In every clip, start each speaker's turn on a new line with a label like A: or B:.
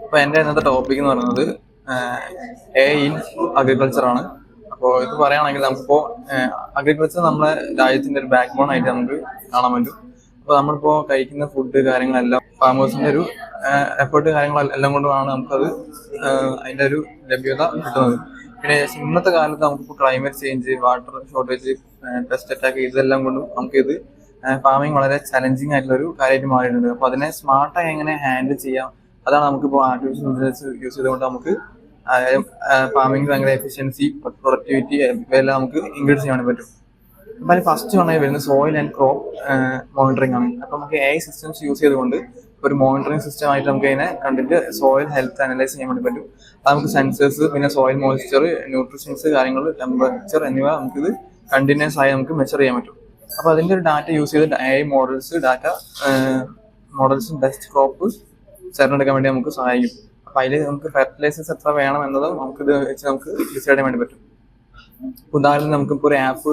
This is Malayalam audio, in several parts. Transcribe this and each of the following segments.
A: അപ്പോൾ എൻ്റെ ഇന്നത്തെ ടോപ്പിക് എന്ന് പറയുന്നത് AI ഇൻ അഗ്രികൾച്ചർ ആണ്. അപ്പോൾ ഇത് പറയുകയാണെങ്കിൽ നമുക്കിപ്പോൾ അഗ്രികൾച്ചർ നമ്മുടെ രാജ്യത്തിൻ്റെ ഒരു ബാക്ക് ബോൺ ആയിട്ട് നമുക്ക് കാണാൻ പറ്റും. അപ്പോൾ നമ്മളിപ്പോൾ കഴിക്കുന്ന ഫുഡ് കാര്യങ്ങളെല്ലാം ഫാമേഴ്സിൻ്റെ ഒരു എഫേർട്ട് കാര്യങ്ങളെല്ലാം കൊണ്ടുമാണ് നമുക്കത് അതിൻ്റെ ഒരു ലഭ്യത കിട്ടുന്നത്. പിന്നെ ഇന്നത്തെ കാലത്ത് നമുക്കിപ്പോൾ climate change, water shortage, pest attack ഇതെല്ലാം കൊണ്ടും നമുക്കിത് ഫാമിങ് വളരെ ചലഞ്ചിങ് ആയിട്ടുള്ളൊരു കാര്യമായിട്ട് മാറിയിട്ടുണ്ട്. അപ്പോൾ അതിനെ സ്മാർട്ടായി എങ്ങനെ ഹാൻഡിൽ ചെയ്യാം, അതാണ് നമുക്കിപ്പോൾ ആർട്ടിഫിഷ്യൽ ഇന്റലിജൻസ് യൂസ് ചെയ്തുകൊണ്ട് നമുക്ക് ഫാമിംഗ് ഭയങ്കര എഫിഷ്യൻസി, പ്രൊഡക്ടിവിറ്റി ഇവയെല്ലാം നമുക്ക് ഇൻക്രീസ് ചെയ്യാൻ പറ്റും. അപ്പം അതിന് ഫസ്റ്റ് പറഞ്ഞാൽ വരുന്നത് സോയിൽ ആൻഡ് ക്രോപ്പ് മോണിറ്ററിംഗ് ആണ്. അപ്പോൾ നമുക്ക് AI സിസ്റ്റംസ് യൂസ് ചെയ്തുകൊണ്ട് ഒരു മോണിറ്ററിംഗ് സിസ്റ്റം ആയിട്ട് നമുക്ക് അതിനെ കണ്ടിട്ട് സോയിൽ ഹെൽത്ത് അനലൈസ് ചെയ്യാൻ വേണ്ടി പറ്റും. അത് നമുക്ക് സെൻസേഴ്സ്, പിന്നെ സോയിൽ മോയ്സ്ചർ, ന്യൂട്രീഷൻസ് കാര്യങ്ങൾ, ടെമ്പറേച്ചർ എന്നിവ നമുക്കിത് കണ്ടിന്യൂസ് ആയി നമുക്ക് മെഷർ ചെയ്യാൻ പറ്റും. അപ്പോൾ അതിൻ്റെ ഒരു ഡാറ്റ യൂസ് ചെയ്ത് AI മോഡൽസും ബെസ്റ്റ് ക്രോപ്പ് തിരഞ്ഞെടുക്കാൻ വേണ്ടി നമുക്ക് സഹായിക്കും. അപ്പോൾ അതിൽ നമുക്ക് ഫെർട്ടിലൈസേഴ്സ് എത്ര വേണം എന്നത് നമുക്കിത് വെച്ച് നമുക്ക് ഡിസൈഡ് ചെയ്യാൻ വേണ്ടി പറ്റും. ഉദാഹരണം നമുക്കിപ്പോൾ ഒരു ആപ്പ്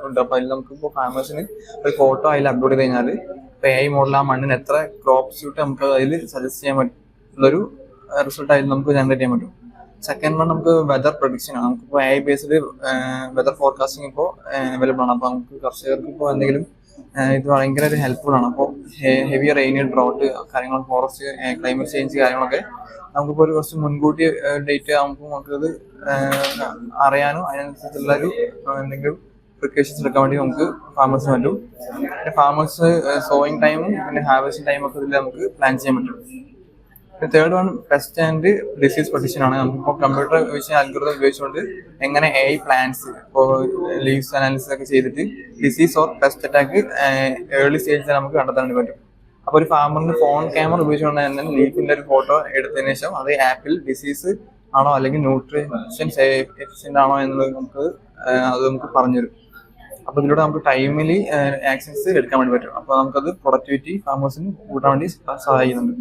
A: ഉണ്ട്. അപ്പോൾ അതിൽ നമുക്കിപ്പോൾ ഫാമേഴ്സിന് ഒരു ഫോട്ടോ അതിൽ അപ്ലോഡ് ചെയ്ത് കഴിഞ്ഞാൽ ഇപ്പോൾ AI മോഡൽ ആ മണ്ണിന് എത്ര ക്രോപ്പ് സ്യൂട്ട് നമുക്ക് അതിൽ സജസ്റ്റ് ചെയ്യാൻ പറ്റുന്നൊരു റിസൾട്ട് അതിൽ നമുക്ക് ജനറേറ്റ് ചെയ്യാൻ പറ്റും. സെക്കൻഡ് വൺ നമുക്ക് വെതർ പ്രൊഡിക്ഷൻ ആണ്. നമുക്കിപ്പോൾ AI ബേസ്ഡ് വെതർ ഫോർകാസ്റ്റിംഗ് ഇപ്പോൾ അവൈലബിൾ ആണ്. അപ്പോൾ നമുക്ക് കർഷകർക്ക് ഇപ്പോൾ എന്തെങ്കിലും ഇത് ഭയങ്കര ഒരു ഹെൽപ്ഫുൾ ആണ്. അപ്പോൾ ഹെവി റെയിൻ, ഡ്രോട്ട് കാര്യങ്ങൾ, ഫോറസ്റ്റ് ക്ലൈമറ്റ് ചേഞ്ച് കാര്യങ്ങളൊക്കെ നമുക്കിപ്പോൾ ഒരു കുറച്ച് മുൻകൂട്ടി ഡേറ്റ് ആകുമ്പോൾ നമുക്കത് അറിയാനും അതിനനുസരിച്ചുള്ള ഒരു എന്തെങ്കിലും പ്രിക്കോഷൻസ് എടുക്കാൻ വേണ്ടി നമുക്ക് ഫാമേഴ്സിന് പറ്റും. പിന്നെ ഫാമേഴ്സ് സോയിങ് ടൈമും പിന്നെ ഹാർവെസ്റ്റിംഗ് ടൈമൊക്കെ ഇതിൽ നമുക്ക് പ്ലാൻ ചെയ്യാൻ പറ്റും. പിന്നെ third one pest and disease prediction ആണ്. നമുക്കിപ്പോൾ കമ്പ്യൂട്ടർ അൽഗോരിതം ഉപയോഗിച്ചുകൊണ്ട് എങ്ങനെ AI പ്ലാന്റ്സ് ഇപ്പോൾ ലീവ്സ് അനാലിസിസ് ഒക്കെ ചെയ്തിട്ട് disease or pest attack early സ്റ്റേജിൽ നമുക്ക് കണ്ടെത്താൻ വേണ്ടി പറ്റും. അപ്പോൾ ഒരു ഫാമറിന് ഫോൺ ക്യാമറ ഉപയോഗിച്ചുകൊണ്ട് തന്നെ ലീഫിന്റെ ഒരു ഫോട്ടോ എടുത്തതിന് ശേഷം അത് ആപ്പിൽ ഡിസീസ് ആണോ അല്ലെങ്കിൽ ന്യൂട്രീഷൻസ് എഫിഷ്യന്റ് ആണോ എന്നുള്ളത് നമുക്ക് പറഞ്ഞുതരും. അപ്പോൾ ഇതിലൂടെ നമുക്ക് ടൈമിലി ആക്ഷൻസ് എടുക്കാൻ വേണ്ടി പറ്റും. അപ്പോൾ നമുക്കത് പ്രൊഡക്ടിവിറ്റി ഫാമേഴ്സിന് കൂട്ടാൻ വേണ്ടി സഹായിക്കുന്നുണ്ട്.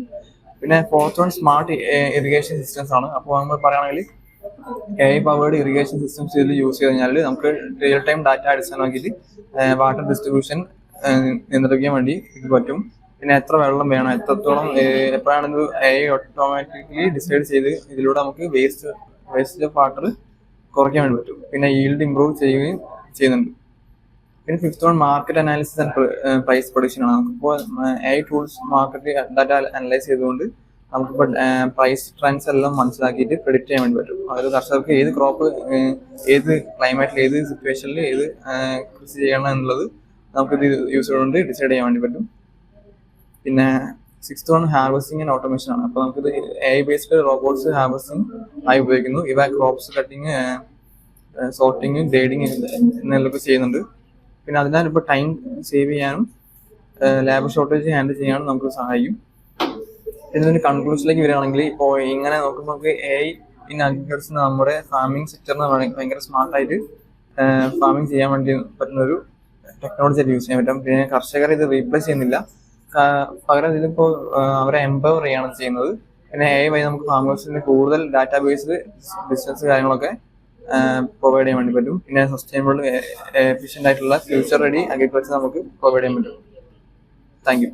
A: പിന്നെ fourth one smart irrigation systems ആണ്. അപ്പോൾ നമ്മൾ പറയുകയാണെങ്കിൽ AI പവേർഡ് ഇറിഗേഷൻ സിസ്റ്റംസ് ഇതിൽ യൂസ് ചെയ്ത് കഴിഞ്ഞാൽ നമുക്ക് റിയൽ ടൈം ഡാറ്റ അടിസ്ഥാനമാക്കിയിട്ട് വാട്ടർ ഡിസ്ട്രിബ്യൂഷൻ നിയന്ത്രിക്കാൻ വേണ്ടി ഇത് പറ്റും. പിന്നെ എത്ര വെള്ളം വേണം, എത്രത്തോളം എപ്പോഴാണെന്ന് AI ഓട്ടോമാറ്റിക്കലി ഡിസൈഡ് ചെയ്ത് ഇതിലൂടെ നമുക്ക് വേസ്റ്റ് ഓഫ് വാട്ടർ കുറയ്ക്കാൻ വേണ്ടി പറ്റും. പിന്നെ ഈൽഡ് ഇംപ്രൂവ് ചെയ്യുകയും ചെയ്യുന്നുണ്ട്. പിന്നെ fifth one market analysis and price prediction ആണ്. നമുക്കിപ്പോൾ AI tools market data analyse ചെയ്തുകൊണ്ട് നമുക്കിപ്പോൾ പ്രൈസ് ട്രെൻഡ്സ് എല്ലാം മനസ്സിലാക്കിയിട്ട് പ്രെഡിക്റ്റ് ചെയ്യാൻ വേണ്ടി പറ്റും. അതായത് കർഷകർക്ക് ഏത് ക്രോപ്പ് ഏത് ക്ലൈമറ്റിൽ ഏത് സിറ്റുവേഷനിൽ ഏത് കൃഷി ചെയ്യണം എന്നുള്ളത് നമുക്കിത് യൂസ് ചെയ്തുകൊണ്ട് ഡിസൈഡ് ചെയ്യാൻ വേണ്ടി പറ്റും. പിന്നെ sixth one harvesting and automation ആണ്. അപ്പോൾ നമുക്കിത് AI ബേസ്ഡ് റോബോട്ട്സ് ഹാർവെസ്റ്റിംഗ് ആയി ഉപയോഗിക്കുന്നു. ഇവ ക്രോപ്സ് കട്ടിങ്, സോർട്ടിങ്, ഗ്രേഡിങ് എന്നെല്ലാം ചെയ്യുന്നുണ്ട്. പിന്നെ അതിനാൽ ഇപ്പോൾ ടൈം സേവ് ചെയ്യാനും ലേബർ ഷോർട്ടേജ് ഹാൻഡിൽ ചെയ്യാനും നമുക്ക് സഹായിക്കും. പിന്നെ ഇതിൻ്റെ കൺക്ലൂഷനിലേക്ക് വരികയാണെങ്കിൽ ഇപ്പോൾ ഇങ്ങനെ നോക്കുമ്പോൾ നമുക്ക് AI ഇൻ അഗ്രികൾച്ചർ നമ്മുടെ ഫാമിംഗ് സെക്ടറിന് ഭയങ്കര സ്മാർട്ടായിട്ട് ഫാമിംഗ് ചെയ്യാൻ വേണ്ടി പറ്റുന്നൊരു ടെക്നോളജി ആയിട്ട് യൂസ് ചെയ്യാൻ പറ്റും. പിന്നെ കർഷകരെ ഇത് റീപ്ലേസ് ചെയ്യുന്നില്ല, പകരം ഇതിലിപ്പോൾ അവരെ എംപവർ ചെയ്യാണ് ചെയ്യുന്നത്. പിന്നെ AI വഴി നമുക്ക് ഫാമേഴ്സിന് കൂടുതൽ ഡാറ്റാ ബേസ്ഡ് ബിസിനസ് കാര്യങ്ങളൊക്കെ പ്രൊവൈഡ് ചെയ്യാൻ വേണ്ടി പറ്റും. പിന്നെ സസ്റ്റൈനബിൾ എഫിഷ്യൻ്റ് ആയിട്ടുള്ള ഫ്യൂച്ചർ റെഡി അഗ്രികൾച്ചർ നമുക്ക് പ്രൊവൈഡ് ചെയ്യാൻ പറ്റും. Thank you.